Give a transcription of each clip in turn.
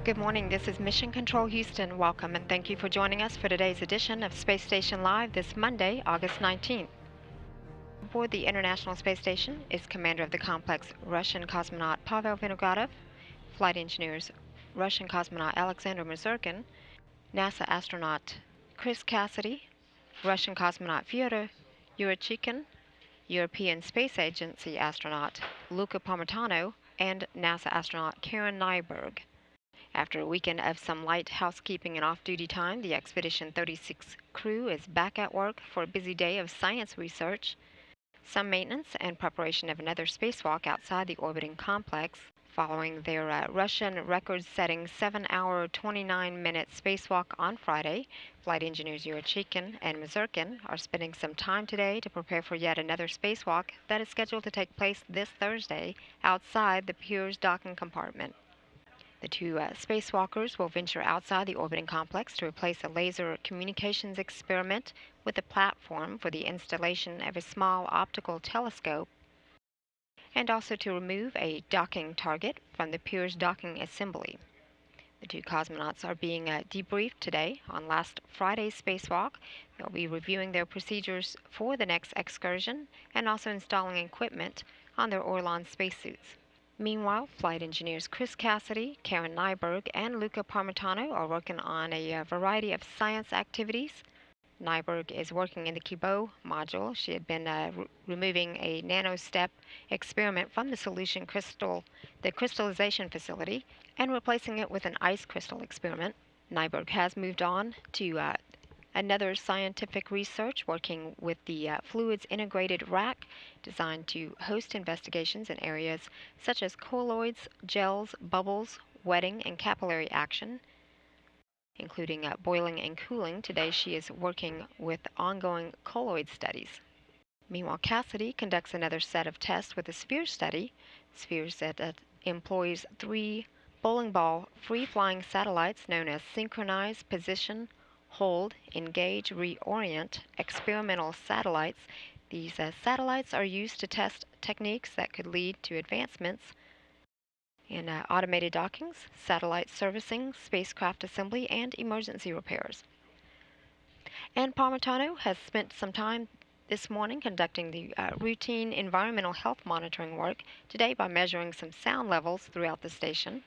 Good morning. This is Mission Control Houston. Welcome and thank you for joining us for today's edition of Space Station Live this Monday, August 19th. Aboard the International Space Station is Commander of the Complex Russian cosmonaut Pavel Vinogradov, flight engineers Russian cosmonaut Alexander Mazurkin, NASA astronaut Chris Cassidy, Russian cosmonaut Fyodor Yurchikhin, European Space Agency astronaut Luca Parmitano, and NASA astronaut Karen Nyberg. After a weekend of some light housekeeping and off-duty time, the Expedition 36 crew is back at work for a busy day of science research, some maintenance, and preparation of another spacewalk outside the orbiting complex. Following their Russian record-setting 7-hour, 29-minute spacewalk on Friday, flight engineers Yurchikhin and Mazurkin are spending some time today to prepare for yet another spacewalk that is scheduled to take place this Thursday outside the Pirs docking compartment. The two spacewalkers will venture outside the orbiting complex to replace a laser communications experiment with a platform for the installation of a small optical telescope, and also to remove a docking target from the Pirs docking assembly. The two cosmonauts are being debriefed today on last Friday's spacewalk. They'll be reviewing their procedures for the next excursion and also installing equipment on their Orlan spacesuits. Meanwhile, flight engineers Chris Cassidy, Karen Nyberg, and Luca Parmitano are working on a variety of science activities. Nyberg is working in the Kibo module. She had been removing a nanostep experiment from the solution crystal, the crystallization facility, and replacing it with an ice crystal experiment. Nyberg has moved on to another scientific research working with the Fluids Integrated Rack, designed to host investigations in areas such as colloids, gels, bubbles, wetting, and capillary action, including boiling and cooling. Today she is working with ongoing colloid studies. Meanwhile, Cassidy conducts another set of tests with a sphere study, spheres that employs 3 bowling ball free-flying satellites known as Synchronize, Position, Hold, Engage, Reorient experimental satellites. These satellites are used to test techniques that could lead to advancements in automated dockings, satellite servicing, spacecraft assembly, and emergency repairs. And Parmitano has spent some time this morning conducting the routine environmental health monitoring work today by measuring some sound levels throughout the station.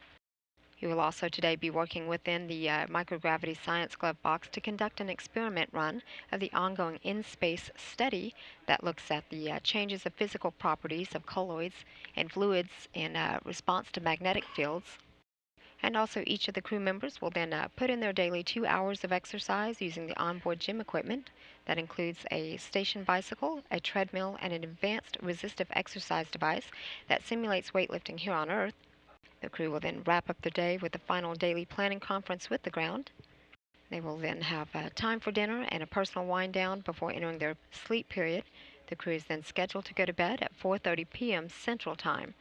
He will also today be working within the Microgravity Science Glove Box to conduct an experiment run of the ongoing in-space study that looks at the changes of physical properties of colloids and fluids in response to magnetic fields. And also each of the crew members will then put in their daily 2 hours of exercise using the onboard gym equipment. That includes a station bicycle, a treadmill, and an advanced resistive exercise device that simulates weightlifting here on Earth. The crew will then wrap up the day with a final daily planning conference with the ground. They will then have time for dinner and a personal wind down before entering their sleep period. The crew is then scheduled to go to bed at 4:30 p.m. Central Time.